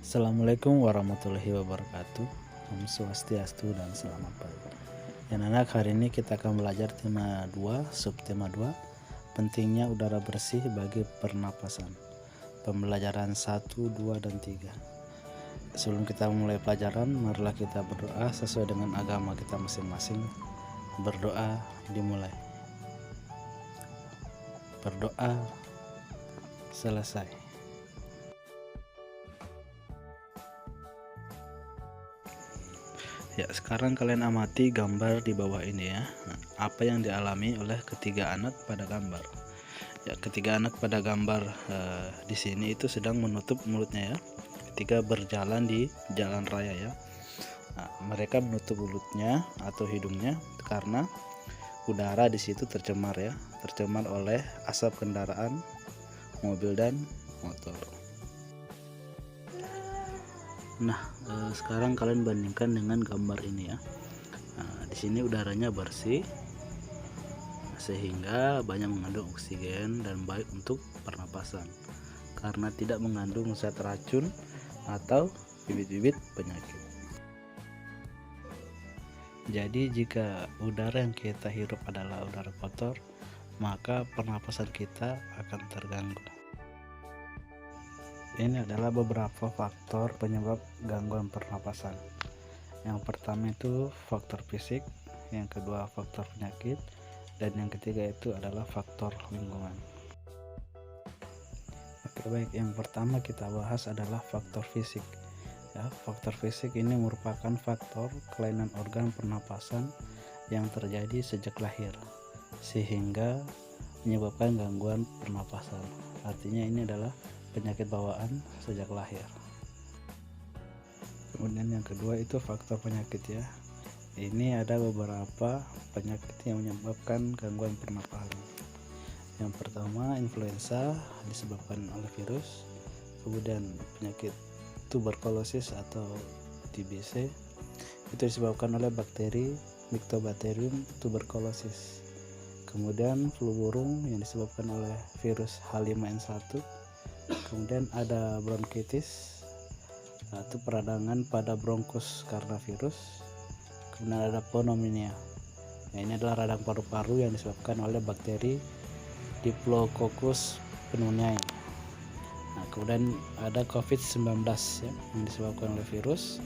Assalamualaikum warahmatullahi wabarakatuh. Om Swastiastu dan selamat pagi. Anak, hari ini kita akan belajar tema 2, subtema 2, pentingnya udara bersih bagi pernapasan. Pembelajaran 1, 2, dan 3. Sebelum kita mulai pelajaran, marilah kita berdoa sesuai dengan agama kita masing-masing. Berdoa dimulai. Berdoa selesai. Ya, sekarang kalian amati gambar di bawah ini ya. Apa yang dialami oleh ketiga anak pada gambar? Ya, ketiga anak pada gambar di sini itu sedang menutup mulutnya ya. Ketika berjalan di jalan raya ya. Nah, mereka menutup mulutnya atau hidungnya karena udara di situ tercemar ya, tercemar oleh asap kendaraan, mobil dan motor. Nah, sekarang kalian bandingkan dengan gambar ini ya. Nah, di sini udaranya bersih sehingga banyak mengandung oksigen dan baik untuk pernapasan karena tidak mengandung zat racun atau bibit-bibit penyakit. Jadi jika udara yang kita hirup adalah udara kotor, maka pernapasan kita akan terganggu. Ini adalah beberapa faktor penyebab gangguan pernapasan. Yang pertama itu faktor fisik, yang kedua faktor penyakit, dan yang ketiga itu adalah faktor lingkungan. Oke, baik, yang pertama kita bahas adalah faktor fisik. Ya, faktor fisik ini merupakan faktor kelainan organ pernapasan yang terjadi sejak lahir sehingga menyebabkan gangguan pernapasan. Artinya ini adalah penyakit bawaan sejak lahir. Kemudian yang kedua itu faktor penyakit ya. Ini ada beberapa penyakit yang menyebabkan gangguan pernapasan. Yang pertama influenza disebabkan oleh virus. Kemudian penyakit tuberkulosis atau TBC itu disebabkan oleh bakteri Mycobacterium tuberculosis. Kemudian flu burung yang disebabkan oleh virus H5N1. Kemudian ada bronkitis atau peradangan pada bronkus karena virus. Kemudian ada pneumonia. Nah, ini adalah radang paru-paru yang disebabkan oleh bakteri Diplococcus pneumoniae. Nah, kemudian ada COVID-19 ya, yang disebabkan oleh virus.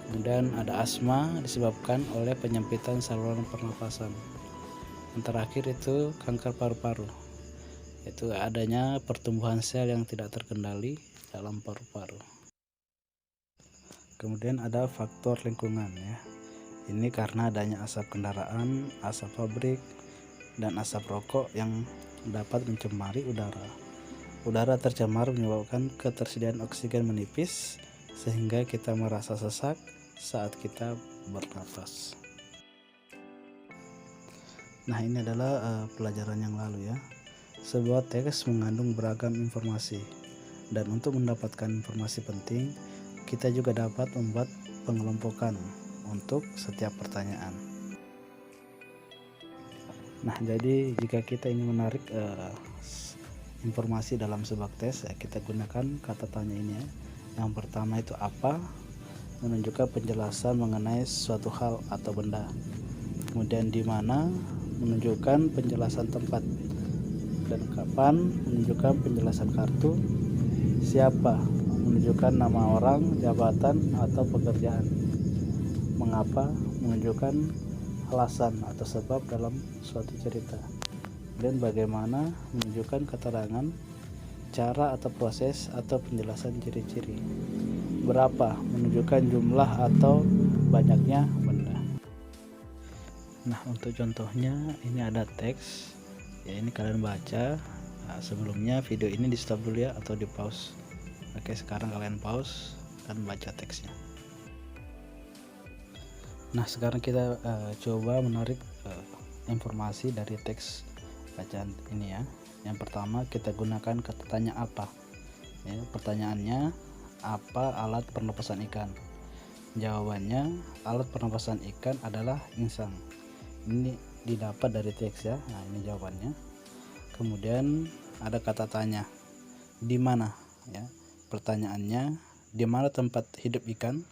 Kemudian ada asma disebabkan oleh penyempitan saluran pernapasan. Yang terakhir itu kanker paru-paru. Itu adanya pertumbuhan sel yang tidak terkendali dalam paru-paru. Kemudian ada faktor lingkungan ya. Ini karena adanya asap kendaraan, asap pabrik, dan asap rokok yang dapat mencemari udara. Udara tercemar menyebabkan ketersediaan oksigen menipis sehingga kita merasa sesak saat kita bernapas. Nah, ini adalah pelajaran yang lalu ya. Sebuah teks mengandung beragam informasi, dan untuk mendapatkan informasi penting, kita juga dapat membuat pengelompokan untuk setiap pertanyaan. Nah, jadi jika kita ingin menarik informasi dalam sebuah tes, ya, kita gunakan kata tanya ini ya. Yang pertama itu apa, menunjukkan penjelasan mengenai suatu hal atau benda. Kemudian di mana, menunjukkan penjelasan tempat. Dan kapan, menunjukkan penjelasan kartu. Siapa, menunjukkan nama orang, jabatan, atau pekerjaan. Mengapa, menunjukkan alasan atau sebab dalam suatu cerita. Dan bagaimana, menunjukkan keterangan, cara atau proses atau penjelasan ciri-ciri. Berapa, menunjukkan jumlah atau banyaknya benda. Nah, untuk contohnya ini ada teks ya, ini kalian baca. Nah, sebelumnya video ini di stop dulu ya atau di pause. Oke, sekarang kalian pause dan baca teksnya. Nah, sekarang kita coba menarik informasi dari teks bacaan ini ya. Yang pertama kita gunakan kata tanya apa ya. Pertanyaannya, apa alat pernapasan ikan? Jawabannya, alat pernapasan ikan adalah insang. Ini didapat dari teks ya. Nah, ini jawabannya. Kemudian ada kata tanya, di mana ya. Pertanyaannya, di mana tempat hidup ikan?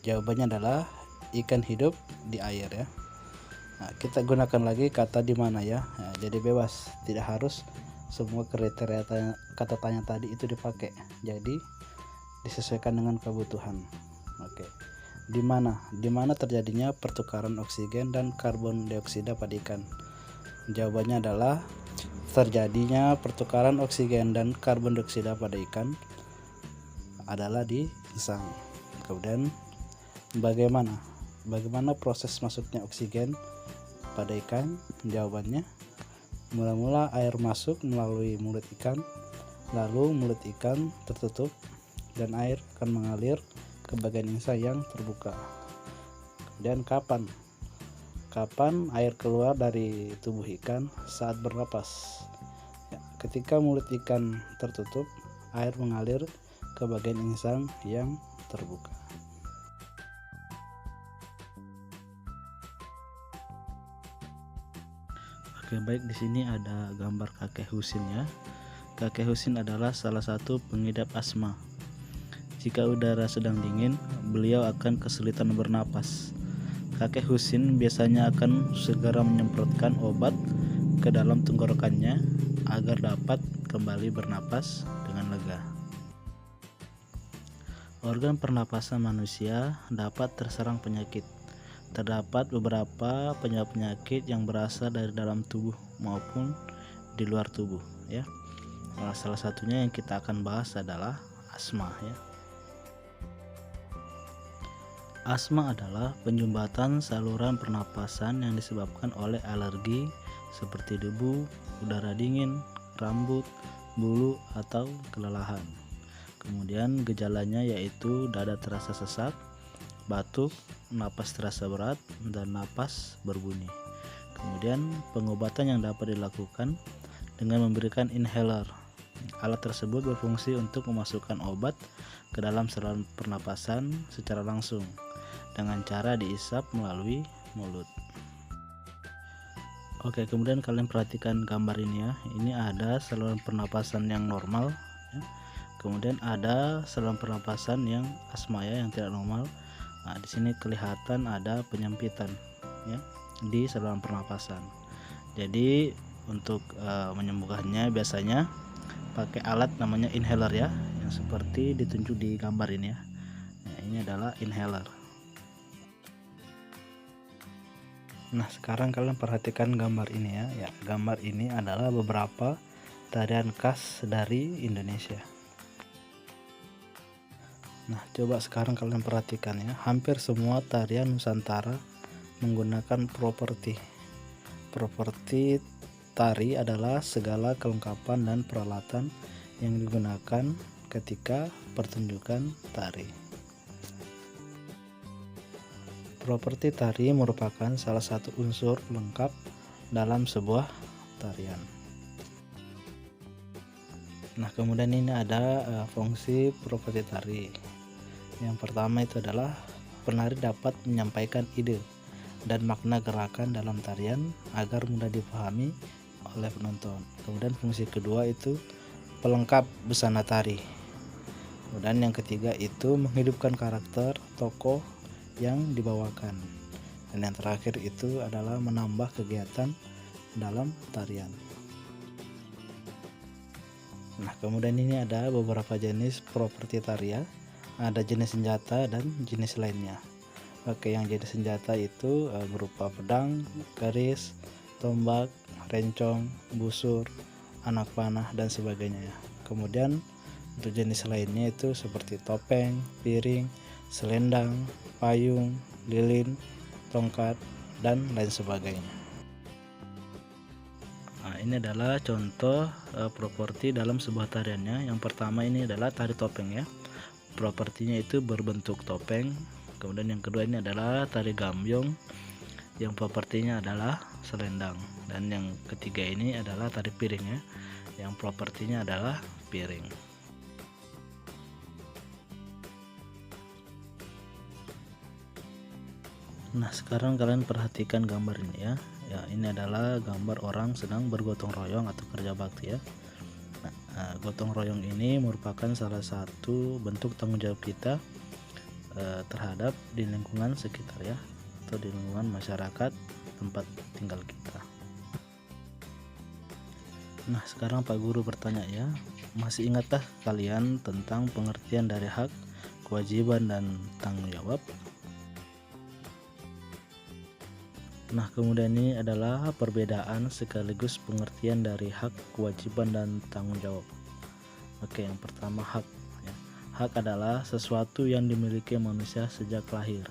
Jawabannya adalah ikan hidup di air ya. Nah, kita gunakan lagi kata di mana ya. Nah, jadi bebas, tidak harus semua kriteria kata tanya tadi itu dipakai. Jadi disesuaikan dengan kebutuhan. Oke. Di mana? Di mana terjadinya pertukaran oksigen dan karbon dioksida pada ikan? Jawabannya adalah terjadinya pertukaran oksigen dan karbon dioksida pada ikan adalah di insang. Kemudian bagaimana proses masuknya oksigen pada ikan? Jawabannya, mula-mula air masuk melalui mulut ikan, lalu mulut ikan tertutup dan air akan mengalir ke bagian insang yang terbuka. Kemudian kapan air keluar dari tubuh ikan? Saat bernapas ya, ketika mulut ikan tertutup, air mengalir ke bagian insang yang terbuka. Oke, baik, di sini ada gambar kakek Husin ya. Kakek Husin adalah salah satu pengidap asma. Jika udara sedang dingin, beliau akan kesulitan bernapas. Kakek Husin biasanya akan segera menyemprotkan obat ke dalam tenggorokannya agar dapat kembali bernapas dengan lega. Organ pernapasan manusia dapat terserang penyakit. Terdapat beberapa penyakit yang berasal dari dalam tubuh maupun di luar tubuh ya. Nah, salah satunya yang kita akan bahas adalah asma ya. Asma adalah penyumbatan saluran pernapasan yang disebabkan oleh alergi seperti debu, udara dingin, rambut, bulu, atau kelelahan. Kemudian gejalanya yaitu dada terasa sesak, batuk, napas terasa berat, dan napas berbunyi. Kemudian pengobatan yang dapat dilakukan dengan memberikan inhaler. Alat tersebut berfungsi untuk memasukkan obat ke dalam saluran pernapasan secara langsung dengan cara diisap melalui mulut. Oke, kemudian kalian perhatikan gambar ini ya. Ini ada saluran pernapasan yang normal ya. Kemudian ada saluran pernapasan yang asma ya, yang tidak normal. Nah, di sini kelihatan ada penyempitan ya di saluran pernapasan. Jadi untuk menyembuhkannya biasanya pakai alat namanya inhaler ya, yang seperti ditunjuk di gambar ini ya. Nah, ini adalah inhaler. Nah, sekarang kalian perhatikan gambar ini ya. Gambar ini adalah beberapa tarian khas dari Indonesia. Nah, coba sekarang kalian perhatikan ya. Hampir semua tarian Nusantara menggunakan properti. Properti tari adalah segala kelengkapan dan peralatan yang digunakan ketika pertunjukan tari. Properti tari merupakan salah satu unsur lengkap dalam sebuah tarian. Nah, kemudian ini ada fungsi properti tari. Yang pertama itu adalah penari dapat menyampaikan ide dan makna gerakan dalam tarian agar mudah dipahami oleh penonton. Kemudian fungsi kedua itu pelengkap busana tari. Kemudian yang ketiga itu menghidupkan karakter tokoh yang dibawakan. Dan yang terakhir itu adalah menambah kegiatan dalam tarian. Nah, kemudian ini ada beberapa jenis properti tari ya. Ada jenis senjata dan jenis lainnya. Oke, yang jenis senjata itu berupa pedang, keris, tombak, rencong, busur, anak panah, dan sebagainya. Kemudian untuk jenis lainnya itu seperti topeng, piring, selendang, payung, lilin, tongkat, dan lain sebagainya. Nah, ini adalah contoh properti dalam sebuah tariannya. Yang pertama ini adalah tari topeng ya. Propertinya itu berbentuk topeng. Kemudian yang kedua ini adalah tari gambyong, yang propertinya adalah selendang. Dan yang ketiga ini adalah tari piring ya, yang propertinya adalah piring. Nah, sekarang kalian perhatikan gambar ini ya. Ya, ini adalah gambar orang sedang bergotong royong atau kerja bakti ya. gotong royong ini merupakan salah satu bentuk tanggung jawab kita terhadap di lingkungan sekitar ya, atau di lingkungan masyarakat tempat tinggal kita. Nah, sekarang Pak Guru bertanya ya, masih ingatkah kalian tentang pengertian dari hak, kewajiban, dan tanggung jawab? Nah, kemudian ini adalah perbedaan sekaligus pengertian dari hak, kewajiban, dan tanggung jawab. Oke, yang pertama hak ya. Hak adalah sesuatu yang dimiliki manusia sejak lahir.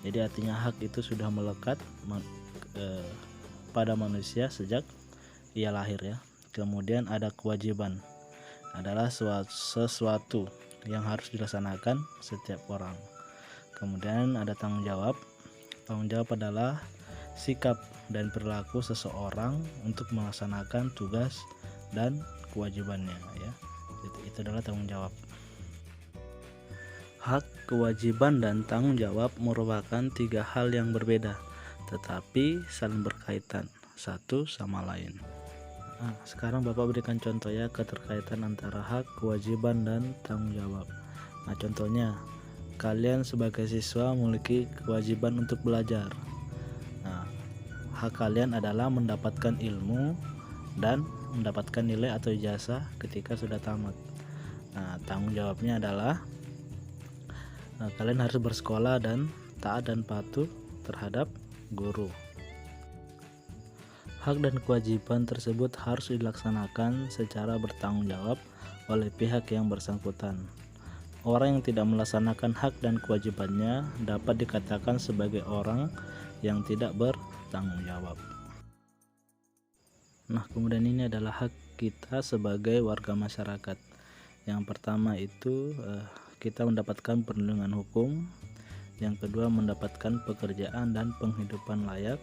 Jadi artinya hak itu sudah melekat pada manusia sejak ia lahir ya. Kemudian ada kewajiban, adalah sesuatu yang harus dilaksanakan setiap orang. Kemudian ada tanggung jawab. Tanggung jawab adalah sikap dan perilaku seseorang untuk melaksanakan tugas dan kewajibannya ya. Itu adalah tanggung jawab. Hak, kewajiban, dan tanggung jawab merupakan tiga hal yang berbeda tetapi saling berkaitan satu sama lain. Nah, sekarang Bapak berikan contoh ya keterkaitan antara hak, kewajiban, dan tanggung jawab. Nah, contohnya kalian sebagai siswa memiliki kewajiban untuk belajar. Nah, hak kalian adalah mendapatkan ilmu dan mendapatkan nilai atau ijazah ketika sudah tamat. Nah, tanggung jawabnya adalah kalian harus bersekolah dan taat dan patuh terhadap guru. Hak dan kewajiban tersebut harus dilaksanakan secara bertanggung jawab oleh pihak yang bersangkutan. Orang yang tidak melaksanakan hak dan kewajibannya dapat dikatakan sebagai orang yang tidak bertanggung jawab. Nah, kemudian ini adalah hak kita sebagai warga masyarakat. Yang pertama itu kita mendapatkan perlindungan hukum. Yang kedua mendapatkan pekerjaan dan penghidupan layak.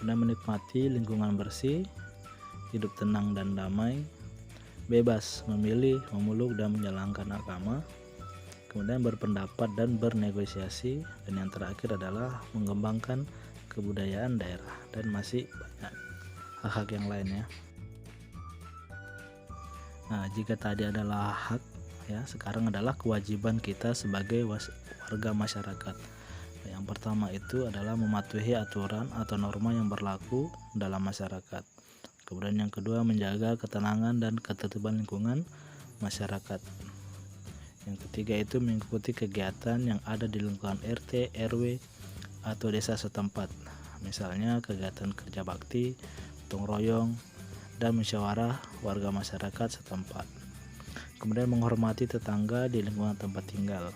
Kemudian menikmati lingkungan bersih, hidup tenang dan damai, bebas memilih, memeluk, dan menjalankan agama, kemudian berpendapat dan bernegosiasi, dan yang terakhir adalah mengembangkan kebudayaan daerah, dan masih banyak hak-hak yang lainnya. Nah, jika tadi adalah hak ya, sekarang adalah kewajiban kita sebagai warga masyarakat. Yang pertama itu adalah mematuhi aturan atau norma yang berlaku dalam masyarakat. Kemudian yang kedua menjaga ketenangan dan ketertiban lingkungan masyarakat. Yang ketiga itu mengikuti kegiatan yang ada di lingkungan RT, RW, atau desa setempat. Misalnya kegiatan kerja bakti, gotong royong, dan musyawarah warga masyarakat setempat. Kemudian menghormati tetangga di lingkungan tempat tinggal.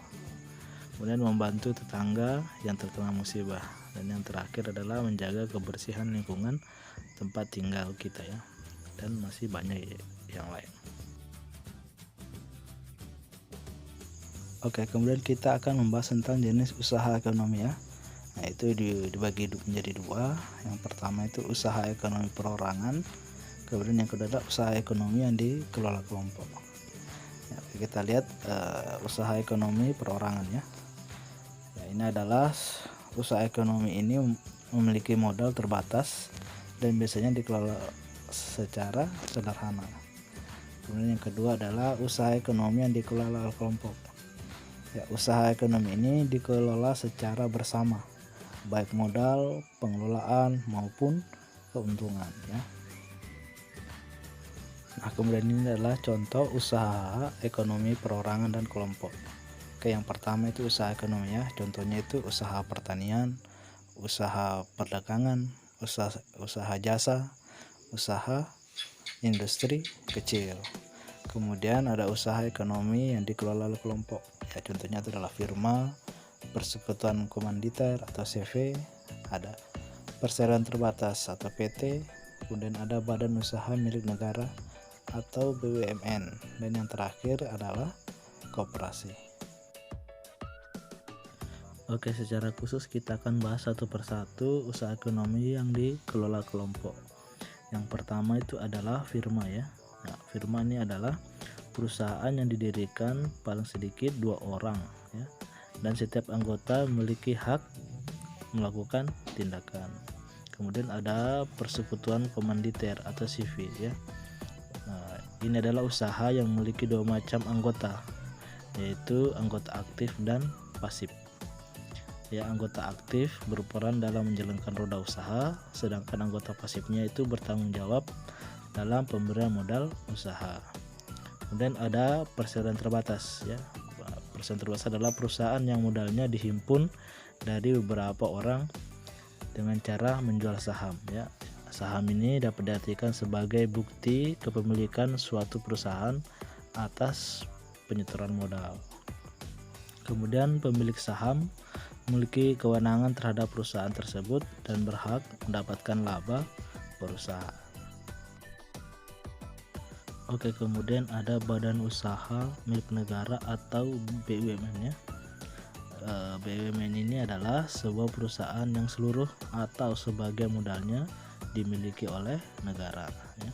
Kemudian membantu tetangga yang terkena musibah, dan yang terakhir adalah menjaga kebersihan lingkungan tempat tinggal kita ya, dan masih banyak yang lain. Oke, kemudian kita akan membahas tentang jenis usaha ekonomi ya. Nah, itu dibagi menjadi dua. Yang pertama itu usaha ekonomi perorangan, kemudian yang kedua adalah usaha ekonomi yang dikelola kelompok. Ya, kita lihat usaha ekonomi perorangan ya. Ini adalah usaha ekonomi ini memiliki modal terbatas dan biasanya dikelola secara sederhana. Kemudian yang kedua adalah usaha ekonomi yang dikelola kelompok. Ya, usaha ekonomi ini dikelola secara bersama, baik modal, pengelolaan maupun keuntungan ya. Nah, kemudian ini adalah contoh usaha ekonomi perorangan dan kelompok. Oke, yang pertama itu usaha ekonomi ya. Contohnya itu usaha pertanian, usaha perdagangan, usaha jasa, usaha industri kecil. Kemudian ada usaha ekonomi yang dikelola oleh kelompok. Ya, contohnya itu adalah firma, persekutuan komanditer atau CV, ada perseroan terbatas atau PT, kemudian ada badan usaha milik negara atau BUMN, dan yang terakhir adalah koperasi. Oke, secara khusus kita akan bahas satu persatu usaha ekonomi yang dikelola kelompok. Yang pertama itu adalah firma ya. Nah, firma ini adalah perusahaan yang didirikan paling sedikit 2 orang ya, dan setiap anggota memiliki hak melakukan tindakan. Kemudian ada persekutuan komanditer atau CV ya. Nah, Ini adalah usaha yang memiliki dua macam anggota, yaitu anggota aktif dan pasif. Ya, anggota aktif berperan dalam menjalankan roda usaha, sedangkan anggota pasifnya itu bertanggung jawab dalam pemberian modal usaha. Kemudian ada perseroan terbatas, ya. Perseroan terbatas adalah perusahaan yang modalnya dihimpun dari beberapa orang dengan cara menjual saham, ya. Saham ini dapat diartikan sebagai bukti kepemilikan suatu perusahaan atas penyetoran modal. Kemudian pemilik saham memiliki kewenangan terhadap perusahaan tersebut dan berhak mendapatkan laba perusahaan. Oke, kemudian ada badan usaha milik negara atau BUMN, ya. BUMN ini adalah sebuah perusahaan yang seluruh atau sebagian modalnya dimiliki oleh negara, ya.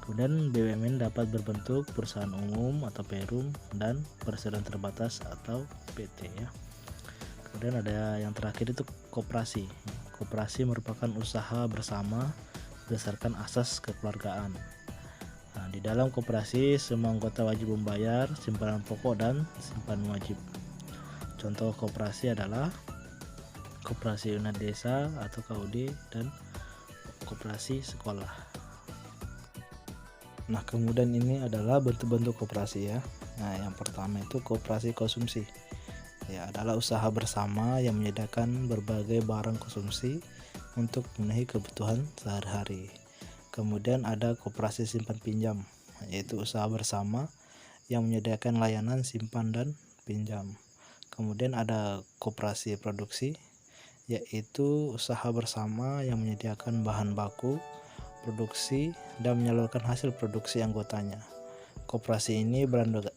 Kemudian BUMN dapat berbentuk perusahaan umum atau perum dan perseroan terbatas atau PT, ya. Kemudian ada yang terakhir itu koperasi. Koperasi merupakan usaha bersama berdasarkan asas kekeluargaan. Nah, di dalam koperasi semua anggota wajib membayar simpanan pokok dan simpanan wajib. Contoh koperasi adalah koperasi unit desa atau KUD dan koperasi sekolah. Nah, kemudian ini adalah bentuk-bentuk koperasi, ya. Nah, yang pertama itu koperasi konsumsi. Ya, adalah usaha bersama yang menyediakan berbagai barang konsumsi untuk memenuhi kebutuhan sehari-hari. Kemudian ada koperasi simpan pinjam, yaitu usaha bersama yang menyediakan layanan simpan dan pinjam. Kemudian ada koperasi produksi, yaitu usaha bersama yang menyediakan bahan baku, produksi, dan menyalurkan hasil produksi anggotanya. Koperasi ini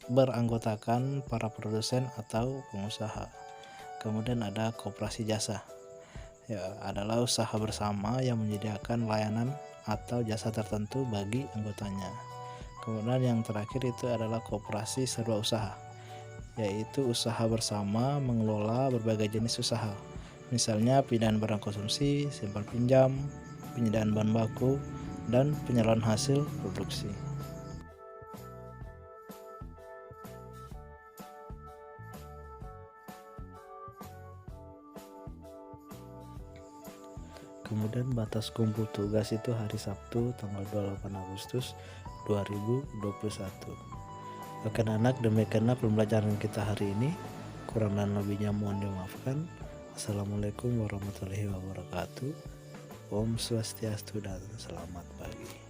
beranggotakan para produsen atau pengusaha. Kemudian ada koperasi jasa, ya, adalah usaha bersama yang menyediakan layanan atau jasa tertentu bagi anggotanya. Kemudian yang terakhir itu adalah koperasi serba usaha, yaitu usaha bersama mengelola berbagai jenis usaha. Misalnya pindahan barang konsumsi, simpan pinjam, penyediaan bahan baku, dan penyaluran hasil produksi. Kemudian batas kumpul tugas itu hari Sabtu tanggal 28 Agustus 2021. Oke anak, demikianlah pembelajaran kita hari ini. Kurang dan lebihnya mohon dimaafkan. Assalamualaikum warahmatullahi wabarakatuh. Om Swastiastu dan selamat pagi.